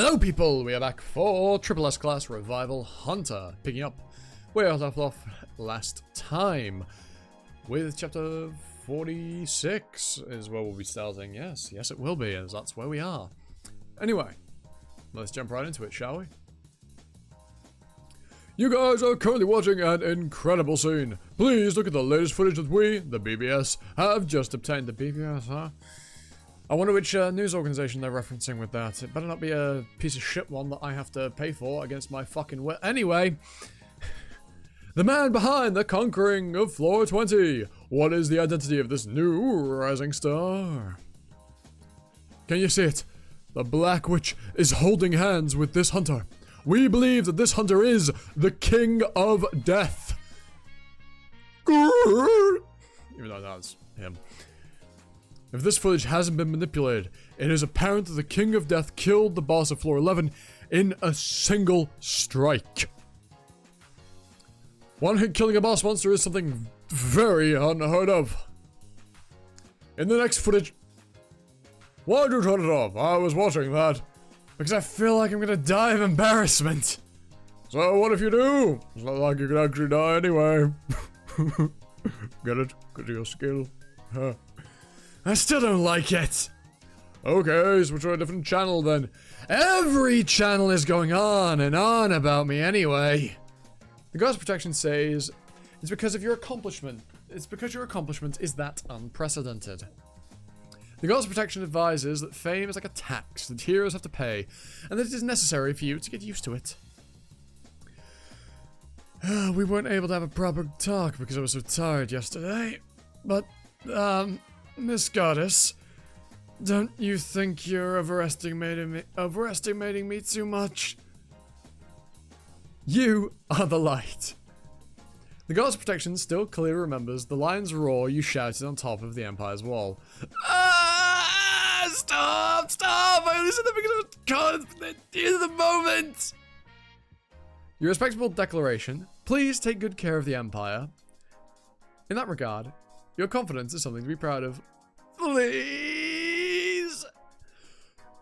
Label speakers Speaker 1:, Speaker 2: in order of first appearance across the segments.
Speaker 1: Hello people, we are back for Triple S Class Revival Hunter, picking up where I left off last time with chapter 46 is where we'll be starting. Yes it will be, as that's where we are. Anyway, let's jump right into it, shall we? You guys are currently watching an incredible scene. Please look at the latest footage that we, the BBS, have just obtained. The BBS, huh? I wonder which news organization they're referencing with that. It better not be a piece of shit one that I have to pay for against my fucking will. Anyway, the man behind the conquering of Floor 20. What is the identity of this new rising star? Can you see it? The Black Witch is holding hands with this hunter. We believe that this hunter is the King of Death. Even though that's him. If this footage hasn't been manipulated, it is apparent that the King of Death killed the boss of Floor 11 in a single strike. One hit killing a boss monster is something very unheard of. In the next footage... Why'd you turn it off? I was watching that. Because I feel like I'm gonna die of embarrassment. So what if you do? It's not like you could actually die anyway. Get it? Good to your skill. Huh. I still don't like it. Okay, switch to a different channel then. Every channel is going on and on about me anyway. The God's Protection says it's because of your accomplishment. It's because your accomplishment is that unprecedented. The God's Protection advises that fame is like a tax that heroes have to pay, and that it is necessary for you to get used to it. We weren't able to have a proper talk because I was so tired yesterday, but, Miss Goddess, don't you think you're overestimating me too much? You are the light. The God's Protection still clearly remembers the lion's roar you shouted on top of the Empire's wall. Ah! Stop! Stop! I only said that because I was caught in the moment! Your respectable declaration, please take good care of the Empire. In that regard, your confidence is something to be proud of. Please!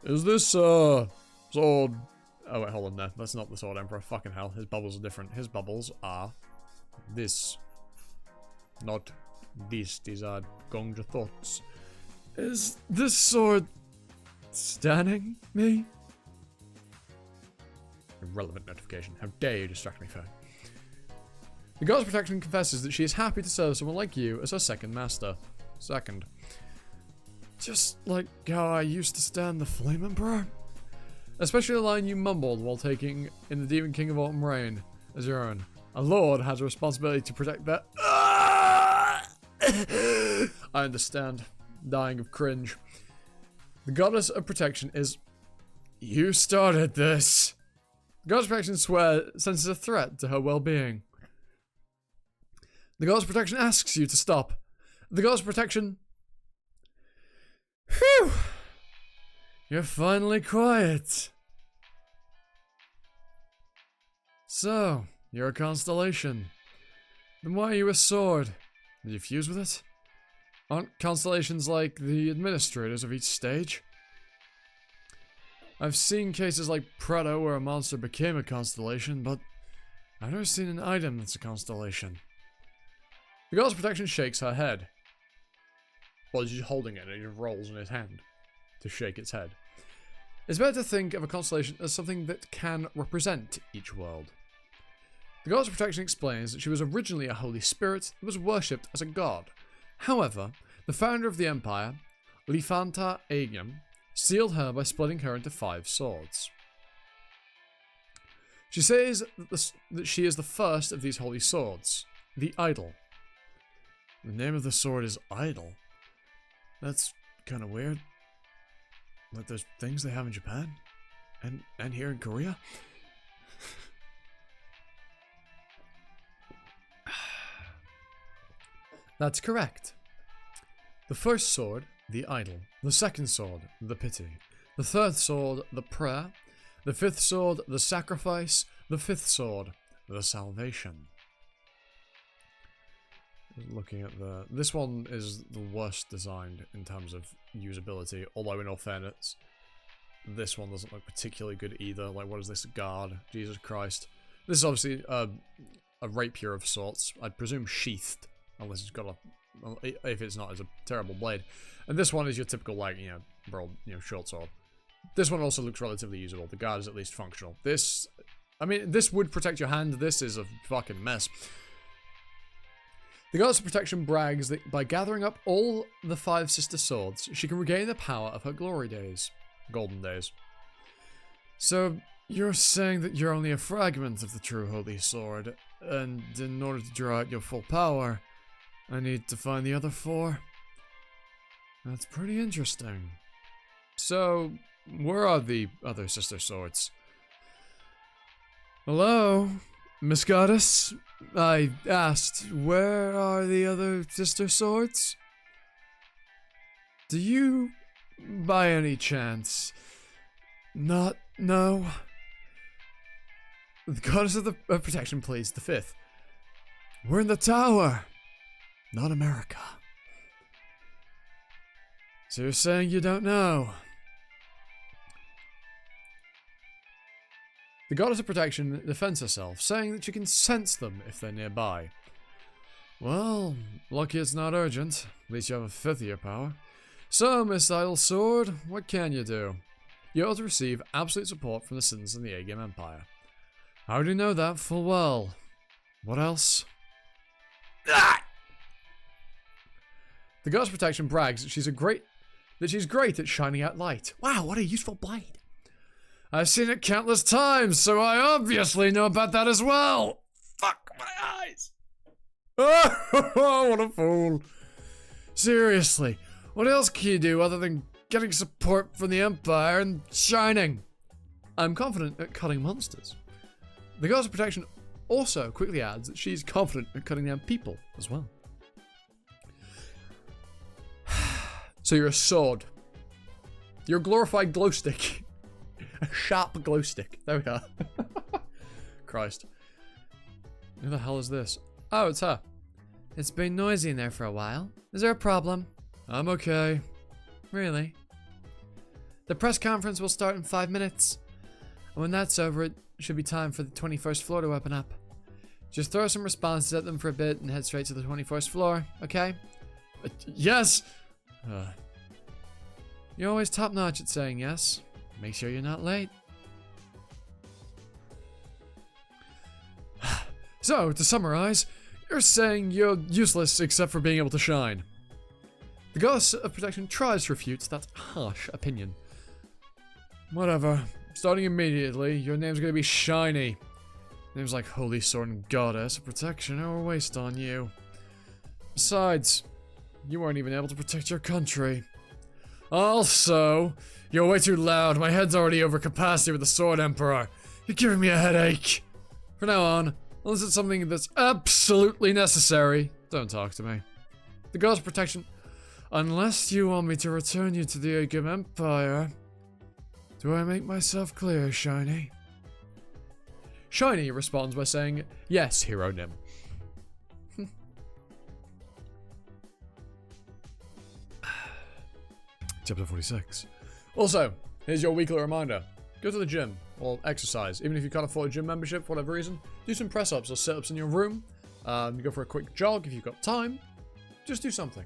Speaker 1: Is this, sword... Oh wait, hold on there. That's not the Sword Emperor. Fucking hell, his bubbles are different. His bubbles are... this. Not this. These are Gongja thoughts. Is this sword... standing me? Irrelevant notification. How dare you distract me, phone. The God's Protection confesses that she is happy to serve someone like you as her second master. Second. Just like how I used to stand the Flame Emperor. Especially the line you mumbled while taking in the Demon King of Autumn Rain as your own. A lord has a responsibility to protect that. I understand. Dying of cringe. The Goddess of Protection is... You started this. The Goddess of Protection senses a threat to her well-being. The Goddess of Protection asks you to stop. The Goddess of Protection... Phew! You're finally quiet. So, you're a constellation. Then why are you a sword? Did you fuse with it? Aren't constellations like the administrators of each stage? I've seen cases like Preto where a monster became a constellation, but I've never seen an item that's a constellation. The Goddess of Protection shakes her head. Well, she's holding it and it rolls in his hand to shake its head. It's better to think of a constellation as something that can represent each world. The Goddess of Protection explains that she was originally a holy spirit that was worshipped as a god. However, the founder of the Empire, Lifanta Aegum, sealed her by splitting her into 5 swords. She says that she is the first of these holy swords, the Idol. The name of the sword is Idol. That's kind of weird. Like those things they have in Japan? And here in Korea? That's correct. The first sword, the Idol. The second sword, the Pity. The third sword, the Prayer. The fifth sword, the Sacrifice. The fifth sword, the Salvation. Looking at this one is the worst designed in terms of usability, although in all fairness, this one doesn't look particularly good either. Like, what is this guard? Jesus Christ. This is obviously a rapier of sorts. I'd presume sheathed, unless it's got a... Well, if it's not, it's a terrible blade. And this one is your typical, like, you know, broad, you know, short sword. This one also looks relatively usable. The guard is at least functional. This... I mean, this would protect your hand. This is a fucking mess. The Goddess of Protection brags that by gathering up all the 5 sister swords, she can regain the power of her glory days. Golden days. So, you're saying that you're only a fragment of the true holy sword, and in order to draw out your full power, I need to find the other 4? That's pretty interesting. So, where are the other sister swords? Hello, Miss Goddess? I asked, where are the other sister swords? Do you, by any chance, not know? The Goddess of Protection pleads the 5th. We're in the tower, not America. So you're saying you don't know? The Goddess of Protection defends herself, saying that she can sense them if they're nearby. Well, lucky it's not urgent. At least you have a 5th of your power. So, Miss Idle Sword, what can you do? You ought to receive absolute support from the citizens of the A-Game Empire. I already know that full well. What else? Ah! The Goddess of Protection brags that she's great at shining out light. Wow, what a useful blade. I've seen it countless times, so I obviously know about that as well. Fuck my eyes. Oh, what a fool. Seriously, what else can you do other than getting support from the Empire and shining? I'm confident at cutting monsters. The Goddess of Protection also quickly adds that she's confident at cutting down people as well. So you're a sword. You're a glorified glow stick. A sharp glow stick. There we are. Christ. Who the hell is this? Oh, it's her. It's been noisy in there for a while. Is there a problem? I'm okay. Really? The press conference will start in 5 minutes. And when that's over, it should be time for the 21st floor to open up. Just throw some responses at them for a bit and head straight to the 21st floor, okay? Yes! You're always top-notch at saying yes. Make sure you're not late. So, to summarize, you're saying you're useless except for being able to shine. The Goddess of Protection tries to refute that harsh opinion. Whatever. Starting immediately, your name's gonna be Shiny. Names like Holy Sword and Goddess of Protection are a waste on you. Besides, you weren't even able to protect your country. Also, you're way too loud. My head's already over capacity with the Sword Emperor. You're giving me a headache. From now on, unless it's something that's absolutely necessary, don't talk to me. The Goddess of Protection, unless you want me to return you to the A-Game Empire. Do I make myself clear, Shiny? Shiny responds by saying, yes, Hero Nim. Chapter 46. Also, here's your weekly reminder. Go to the gym, or exercise. Even if you can't afford a gym membership for whatever reason, do some press-ups or sit-ups in your room. Go for a quick jog if you've got time. Just do something.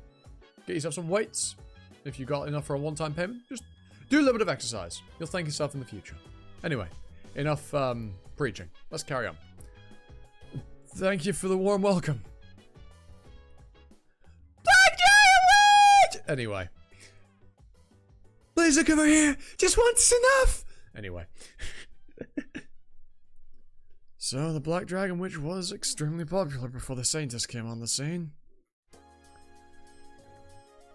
Speaker 1: Get yourself some weights. If you've got enough for a one-time payment, just do a little bit of exercise. You'll thank yourself in the future. Anyway, enough preaching. Let's carry on. Thank you for the warm welcome. Anyway. Please look over here. Just once is enough. Anyway. So, the Black Dragon Witch was extremely popular before the Saintess came on the scene.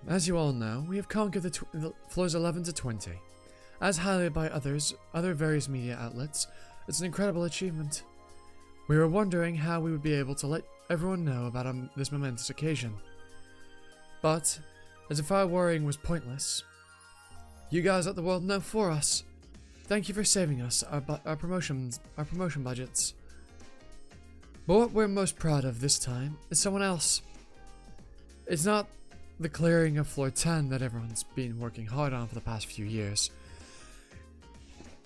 Speaker 1: As you all know, we have conquered the floors 11 to 20. As highlighted by other various media outlets, it's an incredible achievement. We were wondering how we would be able to let everyone know about this momentous occasion. But, as if our worrying was pointless, you guys let the world know for us. Thank you for saving us our promotion budgets. But what we're most proud of this time is someone else. It's not the clearing of floor 10 that everyone's been working hard on for the past few years.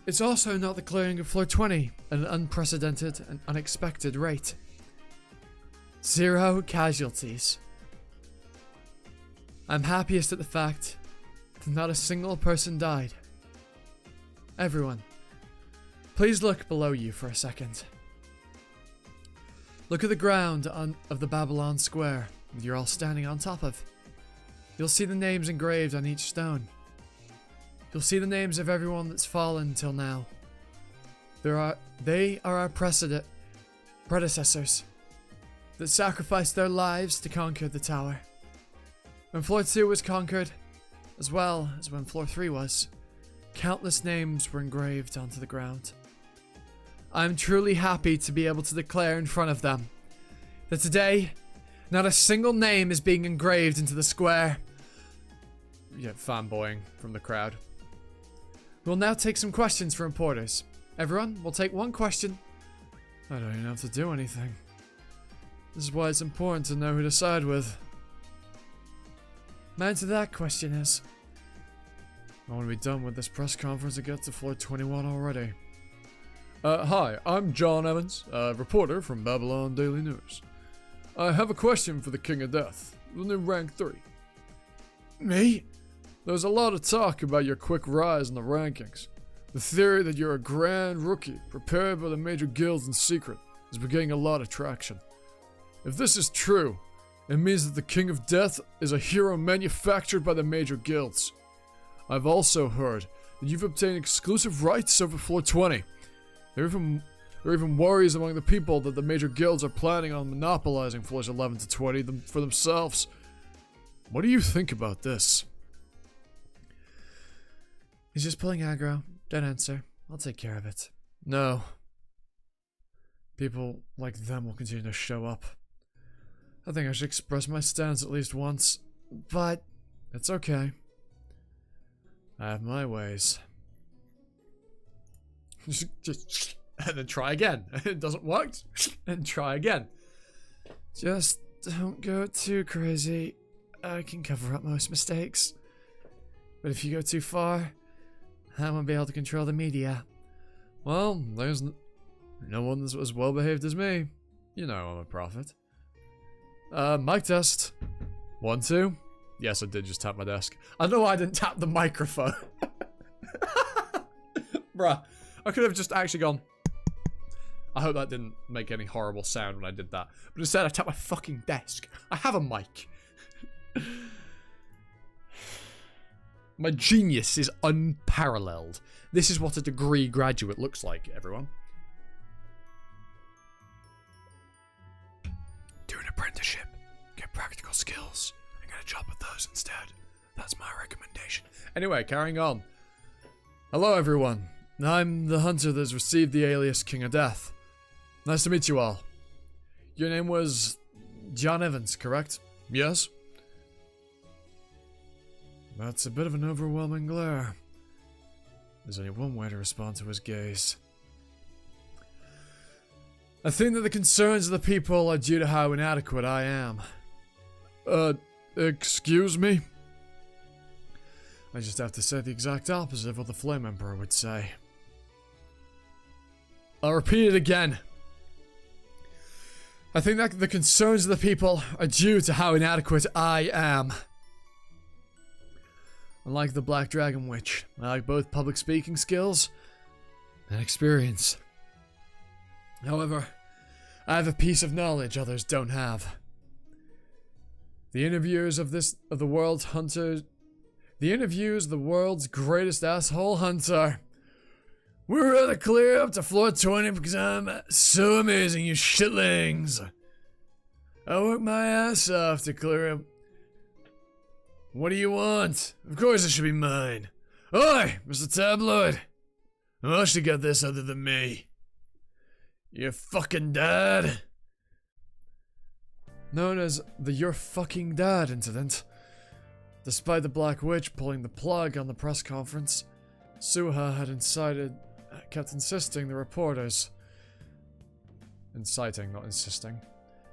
Speaker 1: It's also not the clearing of floor 20 at an unprecedented and unexpected rate. 0 casualties. I'm happiest at the fact that not a single person died. Everyone, please look below you for a second. Look at the ground of the Babylon Square that you're all standing on top of. You'll see the names engraved on each stone. You'll see the names of everyone that's fallen till now. They are our predecessors that sacrificed their lives to conquer the tower. When floor 2 was conquered, as well as when floor 3 was, countless names were engraved onto the ground. I'm truly happy to be able to declare in front of them that today, not a single name is being engraved into the square. Yeah, fanboying from the crowd. We'll now take some questions from reporters. Everyone, we'll take one question. I don't even have to do anything. This is why it's important to know who to side with. My answer to that question is, I want to be done with this press conference and get to floor 21 already. Hi, I'm John Evans, a reporter from Babylon Daily News. I have a question for the King of Death, the new rank 3. Me? There's a lot of talk about your quick rise in the rankings. The theory that you're a grand rookie, prepared by the major guilds in secret, is beginning a lot of traction. If this is true, it means that the King of Death is a hero manufactured by the major guilds. I've also heard that you've obtained exclusive rights over floor 20. There are even worries among the people that the major guilds are planning on monopolizing floors 11 to 20 for themselves. What do you think about this? He's just pulling aggro. Don't answer. I'll take care of it. No. People like them will continue to show up. I think I should express my stance at least once, but it's okay. I have my ways. Just and then try again. It doesn't work. And try again. Just don't go too crazy. I can cover up most mistakes. But if you go too far, I won't be able to control the media. Well, there's no one that's as well behaved as me. You know I'm a prophet. Mic test. 1, 2. Yes, I did just tap my desk. I don't know why I didn't tap the microphone. Bruh. I could have just actually gone. I hope that didn't make any horrible sound when I did that. But instead I tapped my fucking desk. I have a mic. My genius is unparalleled. This is what a degree graduate looks like, everyone. Do an apprenticeship. Get practical skills. And get a job with those instead. That's my recommendation. Anyway, carrying on. Hello, everyone. I'm the hunter that's received the alias King of Death. Nice to meet you all. Your name was John Evans, correct? Yes? That's a bit of an overwhelming glare. There's only one way to respond to his gaze. I think that the concerns of the people are due to how inadequate I am. Excuse me? I just have to say the exact opposite of what the Flame Emperor would say. I'll repeat it again. I think that the concerns of the people are due to how inadequate I am. Unlike the Black Dragon Witch, I like both public speaking skills and experience. However, I have a piece of knowledge others don't have. The interviews of the world's greatest asshole hunter. We're gonna clear up to floor 20 because I'm so amazing, you shitlings. I work my ass off to clear up. What do you want? Of course it should be mine. Oi, Mr. Tabloid. Who else should get this other than me? Your fucking dad? Known as the Your Fucking Dad incident. Despite the Black Witch pulling the plug on the press conference, Suha had kept insisting the reporters. Inciting, not insisting.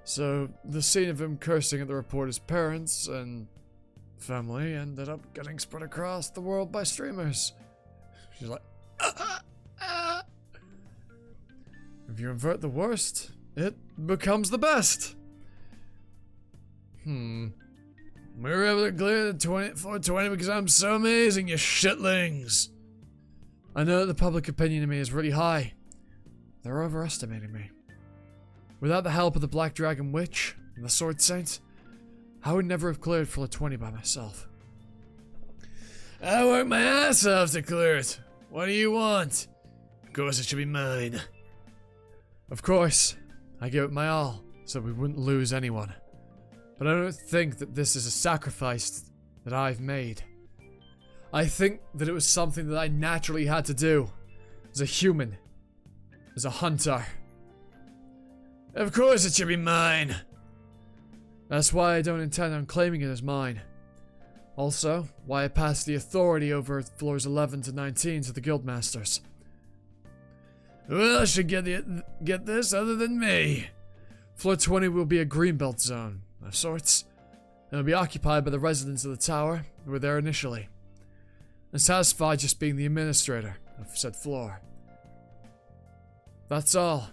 Speaker 1: So, the scene of him cursing at the reporters' parents and family ended up getting spread across the world by streamers. She's like, If you invert the worst, it becomes the best. We were able to clear the 420 because I'm so amazing, you shitlings. I know that the public opinion of me is really high. They're overestimating me. Without the help of the Black Dragon Witch and the Sword Saint, I would never have cleared floor 20 by myself. I worked my ass off to clear it. What do you want? Of course it should be mine. Of course, I gave it my all, so we wouldn't lose anyone. But I don't think that this is a sacrifice that I've made. I think that it was something that I naturally had to do. As a human. As a hunter. Of course it should be mine. That's why I don't intend on claiming it as mine. Also, why I passed the authority over floors 11 to 19 to the guildmasters. Who else should get this other than me? Floor 20 will be a greenbelt zone, of sorts. It will be occupied by the residents of the tower who were there initially. I'm satisfied just being the administrator of said floor. That's all,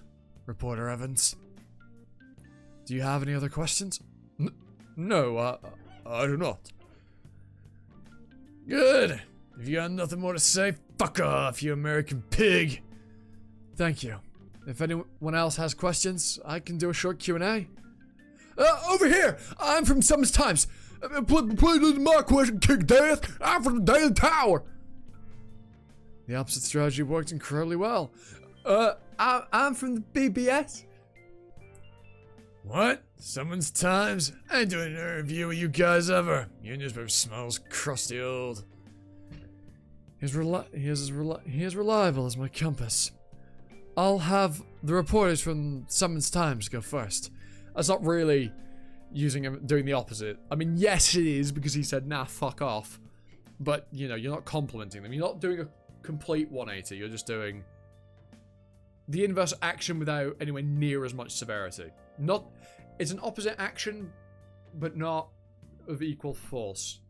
Speaker 1: Reporter Evans. Do you have any other questions? No, I do not. Good. If you got nothing more to say, fuck off, you American pig. Thank you. If anyone else has questions, I can do a short Q&A. Over here! I'm from Summons Times. Please my question, King Death. I'm from the Daily Tower. The opposite strategy worked incredibly well. I'm from the BBS. What? Summons Times? I ain't doing an interview with you guys ever. Your newspaper smells crusty old. He is as reliable as my compass. I'll have the reporters from Summons Times go first. That's not really doing the opposite. I mean, yes it is, because he said, nah, fuck off. But, you know, you're not complimenting them. You're not doing a complete 180. You're just doing the inverse action without anywhere near as much severity. It's an opposite action, but not of equal force.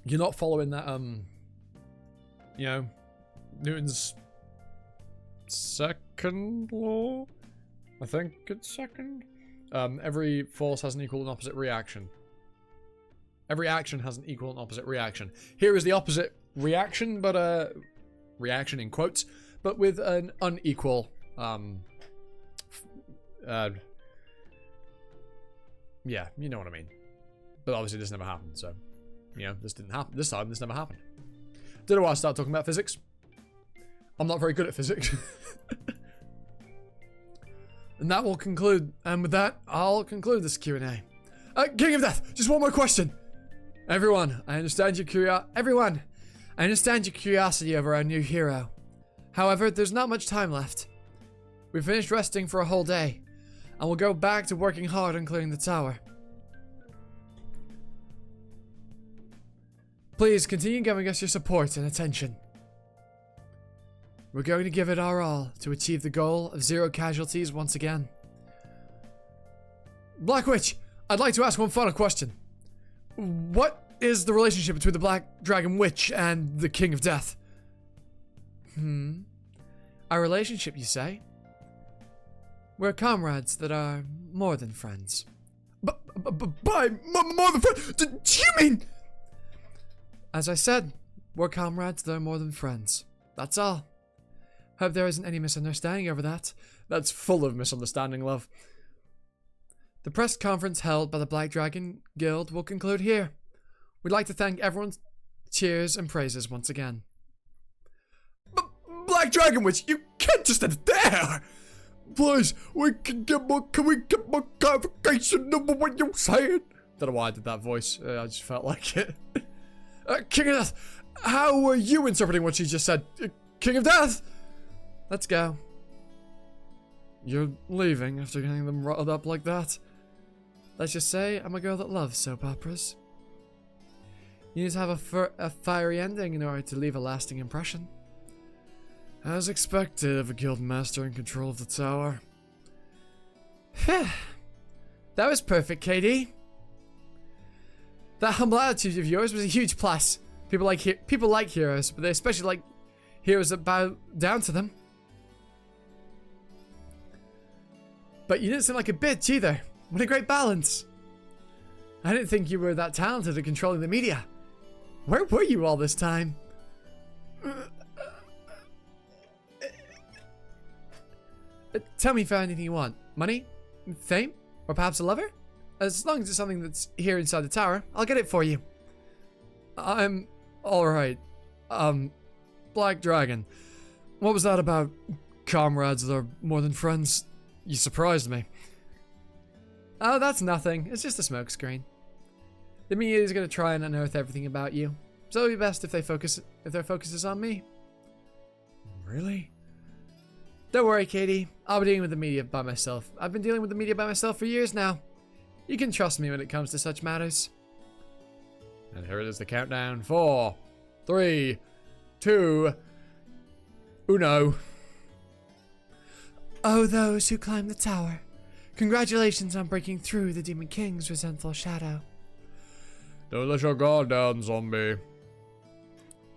Speaker 1: You're not following that, you know, Newton's second law? I think it's second. Every force has an equal and opposite reaction. Every action has an equal and opposite reaction. Here is the opposite reaction, but reaction in quotes, but with an unequal yeah, you know what I mean. But obviously this never happened, so you know, this didn't happen. This time this never happened. Don't know why I started talking about physics. I'm not very good at physics. And that will conclude, and with that, I'll conclude this Q&A. King of Death, just one more question. Everyone, I understand your curiosity over our new hero. However, there's not much time left. We finished resting for a whole day, and we'll go back to working hard on clearing the tower. Please continue giving us your support and attention. We're going to give it our all to achieve the goal of 0 casualties once again. Black Witch, I'd like to ask one final question. What is the relationship between the Black Dragon Witch and the King of Death? Our relationship, you say? We're comrades that are more than friends. By more than friends? Do you mean? As I said, we're comrades that are more than friends. That's all. Hope there isn't any misunderstanding over that. That's full of misunderstanding, love. The press conference held by the Black Dragon Guild will conclude here. We'd like to thank everyone's cheers and praises once again. Black Dragon Witch, you can't just end it there! Please, can we get more clarification of what you're saying? Don't know why I did that voice, I just felt like it. King of Death, how are you interpreting what she just said? King of Death! Let's go. You're leaving after getting them riled up like that? Let's just say I'm a girl that loves soap operas. You need to have a fiery ending in order to leave a lasting impression. As expected of a guild master in control of the tower. That was perfect, KD. That humble attitude of yours was a huge plus. People like heroes, but they especially like heroes that bow down to them. But you didn't seem like a bitch either. What a great balance. I didn't think you were that talented at controlling the media. Where were you all this time? Tell me for anything you want. Money? Fame? Or perhaps a lover? As long as it's something that's here inside the tower, I'll get it for you. I'm alright. Black Dragon. What was that about comrades that are more than friends? You surprised me. Oh, that's nothing. It's just a smokescreen. The media is going to try and unearth everything about you. So it'll be best if their focus is on me. Really? Don't worry, Katie. I'll be dealing with the media by myself. I've been dealing with the media by myself for years now. You can trust me when it comes to such matters. And here it is, the countdown. 4, 3, 2, 1. Oh, those who climb the tower. Congratulations on breaking through the Demon King's resentful shadow. Don't let your guard down, zombie.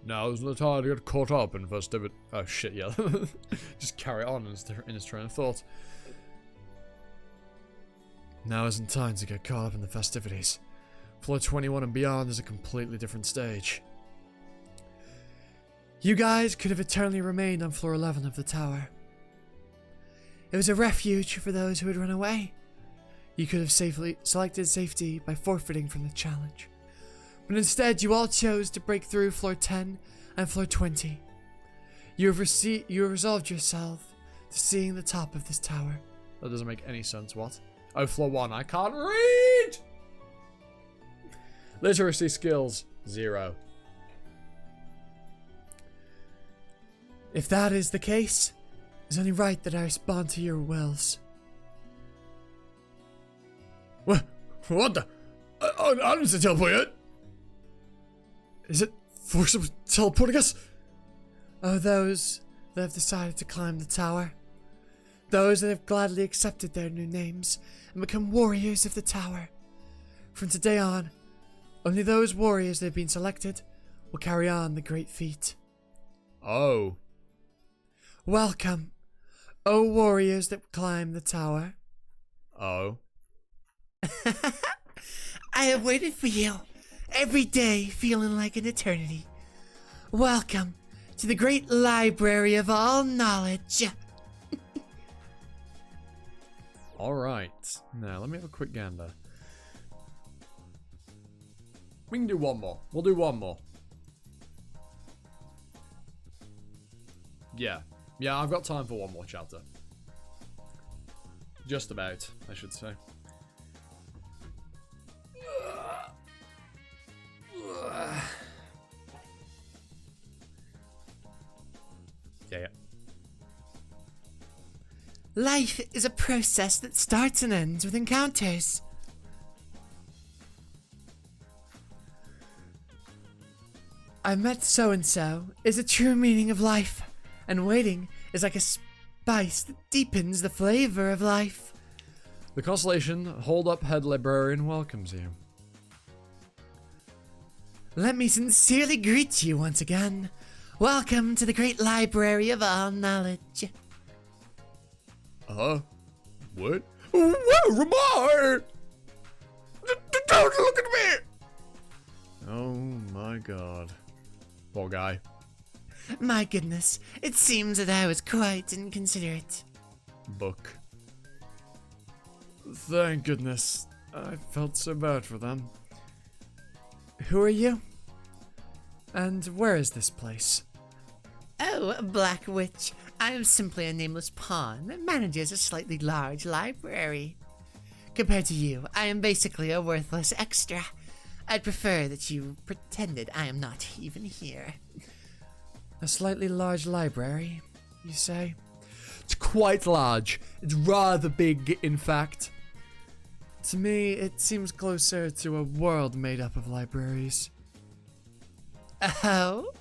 Speaker 1: Now isn't the time to get caught up in festivity. Oh shit, yeah. Just carry on in his train of thought. Now isn't time to get caught up in the festivities. Floor 21 and beyond is a completely different stage. You guys could have eternally remained on floor 11 of the tower. It was a refuge for those who had run away. You could have safely selected safety by forfeiting from the challenge. But instead, you all chose to break through floor 10 and floor 20. You have resolved yourself to seeing the top of this tower. That doesn't make any sense, what? Oh, floor 1, I can't read! Literacy skills, 0. If that is the case, it's only right that I respond to your wills. What the? I didn't say teleport yet. Is it forcibly teleporting us? Oh, those that have decided to climb the tower. Those that have gladly accepted their new names and become warriors of the tower. From today on, only those warriors that have been selected will carry on the great feat. Oh. Welcome, oh warriors that climb the tower. Oh. I have waited for you. Every day feeling like an eternity. Welcome to the great library of all knowledge. Alright, now let me have a quick gander. We can do one more. We'll do one more. Yeah, I've got time for one more chapter. Just about, I should say. Yeah. Life is a process that starts and ends with encounters. I met so-and-so is the true meaning of life, and waiting is like a spice that deepens the flavor of life. The constellation Hold Up Head Librarian welcomes you. Let me sincerely greet you once again. Welcome to the great library of all knowledge. What? Where am I? Don't look at me! Oh my god. Poor guy. My goodness, it seems that I was quite inconsiderate. Book. Thank goodness. I felt so bad for them. Who are you? And where is this place? Oh, Black Witch. I am simply a nameless pawn that manages a slightly large library. Compared to you, I am basically a worthless extra. I'd prefer that you pretended I am not even here. A slightly large library, you say? It's quite large. It's rather big, in fact. To me, it seems closer to a world made up of libraries. Oh?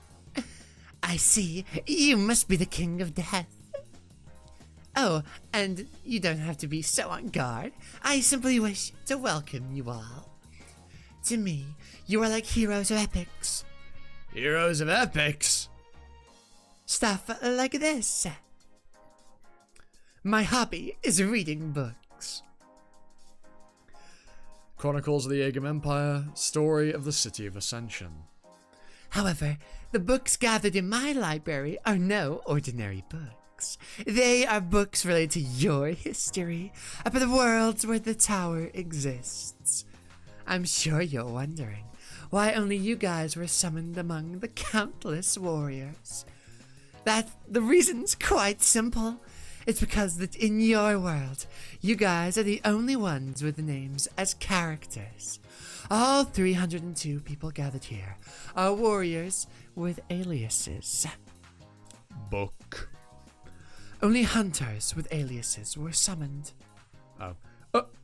Speaker 1: I see. You must be the King of Death. Oh, and you don't have to be so on guard. I simply wish to welcome you all. To me, you are like heroes of epics. Heroes of epics?
Speaker 2: stuff like this. My hobby is reading books.
Speaker 1: Chronicles of the Agam Empire, Story of the City of Ascension.
Speaker 2: However, the books gathered in my library are no ordinary books. They are books related to your history, about the worlds where the tower exists. I'm sure you're wondering why only you guys were summoned among the countless warriors. The reason's quite simple. It's because that in your world, you guys are the only ones with names as characters. All 302 people gathered here are warriors with aliases.
Speaker 1: Book.
Speaker 2: Only hunters with aliases were summoned.
Speaker 1: Oh.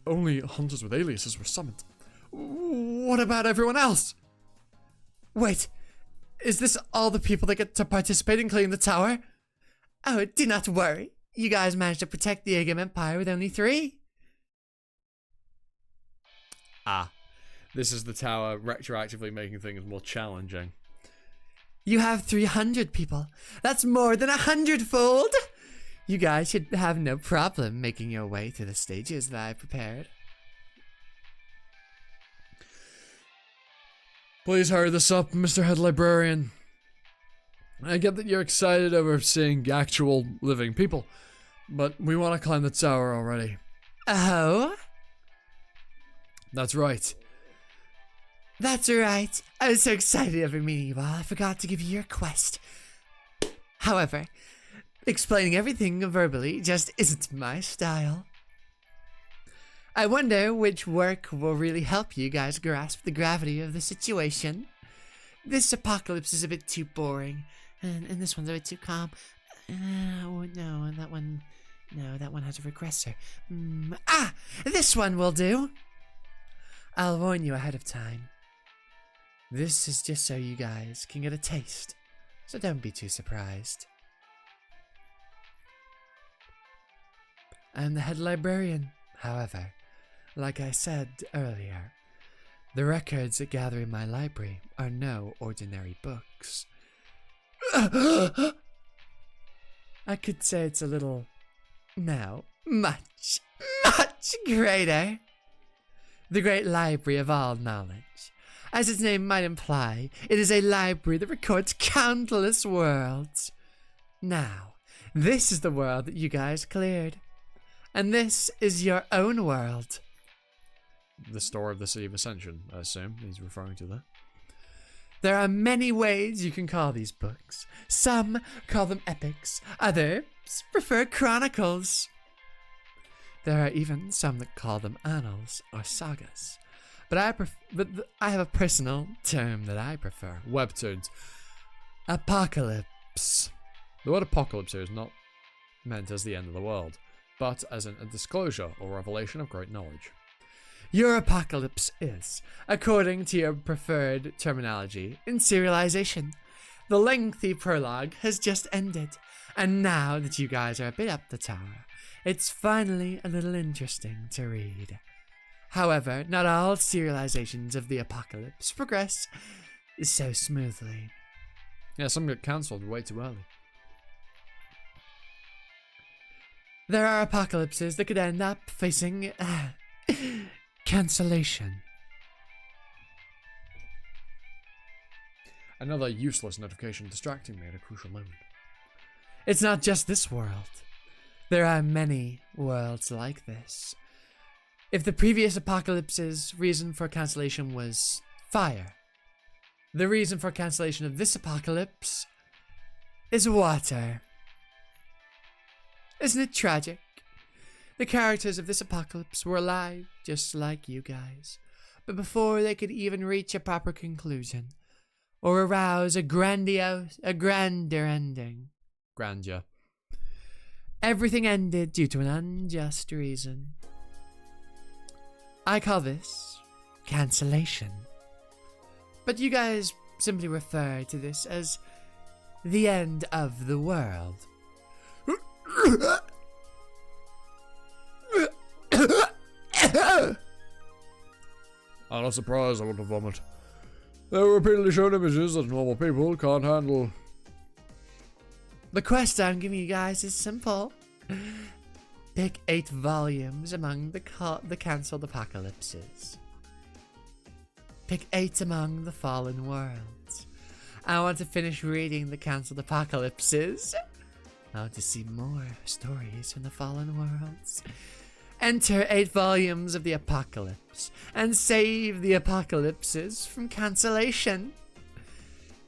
Speaker 1: Only hunters with aliases were summoned. What about everyone else?
Speaker 2: Wait, is this all the people that get to participate in cleaning the tower? Oh, do not worry. You guys managed to protect the Agam Empire with only 3.
Speaker 1: Ah. This is the tower retroactively making things more challenging.
Speaker 2: You have 300 people. That's more than 100-fold! You guys should have no problem making your way through the stages that I've prepared.
Speaker 1: Please hurry this up, Mr. Head Librarian. I get that you're excited over seeing actual living people, but we want to climb the tower already.
Speaker 2: Oh?
Speaker 1: That's right.
Speaker 2: That's right. I was so excited over meeting you all, I forgot to give you your quest. However, explaining everything verbally just isn't my style. I wonder which work will really help you guys grasp the gravity of the situation. This apocalypse is a bit too boring, and this one's a bit too calm. Oh, no, that one has a regressor. This one will do. I'll warn you ahead of time. This is just so you guys can get a taste, so don't be too surprised. I'm the head librarian, however. Like I said earlier, the records that gather in my library are no ordinary books. I could say it's a little, much greater. The great library of all knowledge. As its name might imply, it is a library that records countless worlds. Now, this is the world that you guys cleared. And this is your own world.
Speaker 1: The Story of the City of Ascension, I assume he's referring to that.
Speaker 2: There are many ways you can call these books. Some call them epics, others prefer chronicles. There are even some that call them annals or sagas. But I have a personal term that I prefer.
Speaker 1: Webtoons.
Speaker 2: Apocalypse.
Speaker 1: The word apocalypse here is not meant as the end of the world, but as a disclosure or revelation of great knowledge.
Speaker 2: Your apocalypse is, according to your preferred terminology, in serialization. The lengthy prologue has just ended, and now that you guys are a bit up the tower, it's finally a little interesting to read. However, not all serializations of the apocalypse progress so smoothly.
Speaker 1: Yeah, some get cancelled way too early.
Speaker 2: There are apocalypses that could end up facing cancellation.
Speaker 1: Another useless notification distracting me at a crucial moment.
Speaker 2: It's not just this world. There are many worlds like this. If the previous apocalypse's reason for cancellation was fire, the reason for cancellation of this apocalypse is water. Isn't it tragic? The characters of this apocalypse were alive, just like you guys, but before they could even reach a proper conclusion, or arouse a grander ending.
Speaker 1: Grandeur.
Speaker 2: Everything ended due to an unjust reason. I call this cancellation. But you guys simply refer to this as the end of the world.
Speaker 1: I'm not surprised I want to vomit. They were repeatedly shown images that normal people can't handle.
Speaker 2: The quest I'm giving you guys is simple. Pick 8 volumes among the cancelled apocalypses. Pick 8 among the fallen worlds. I want to finish reading the cancelled apocalypses. I want to see more stories from the fallen worlds. Enter 8 volumes of the apocalypse and save the apocalypses from cancellation.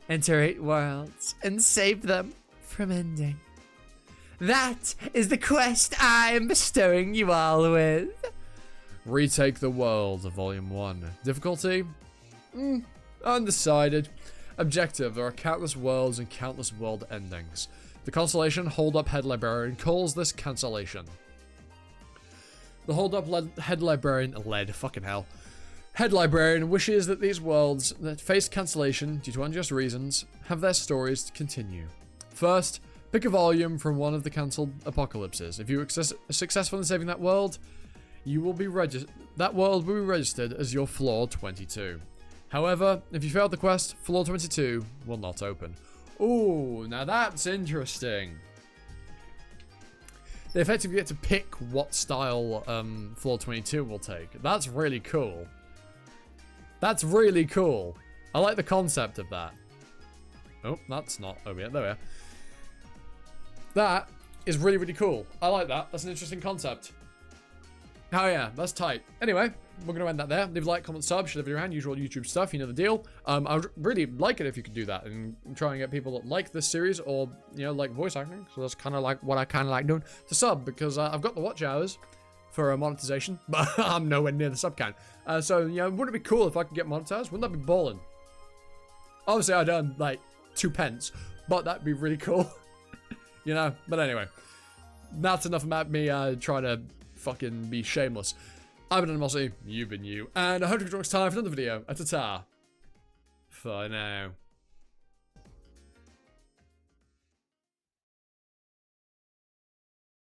Speaker 2: Enter 8 worlds and save them from ending. That is the quest I am bestowing you all with.
Speaker 1: Retake the World, Volume 1. Difficulty? Undecided. Objective: there are countless worlds and countless world endings. The constellation Hold Up Head Librarian calls this cancellation. The Hold Up Head Librarian Head Librarian wishes that these worlds that face cancellation due to unjust reasons have their stories to continue. First, pick a volume from one of the cancelled apocalypses. If you are successful in saving that world, that world will be registered as your floor 22. However, if you failed the quest, floor 22 will not open. Ooh, now that's interesting. They effectively get to pick what style floor 22 will take. That's really cool. That's really cool. I like the concept of that. Oh, that's not over yet. There we are. That is really, really cool. I like that. That's an interesting concept. Oh yeah, that's tight. Anyway, we're going to end that there. Leave a like, comment, sub, share the video around, usual YouTube stuff, you know the deal. I would really like it if you could do that and try and get people that like this series or, you know, like voice acting. So that's kind of like what I kind of like doing to sub, because I've got the watch hours for monetization, but I'm nowhere near the sub count. So, you know, wouldn't it be cool if I could get monetized? Wouldn't that be ballin'? Obviously, I'd earn like 2 pence, but that'd be really cool. You know, but anyway, that's enough about me trying to fucking be shameless. I've been Animosity, you've been you, and I hope you enjoyed time for another video. Ta-ta. For now.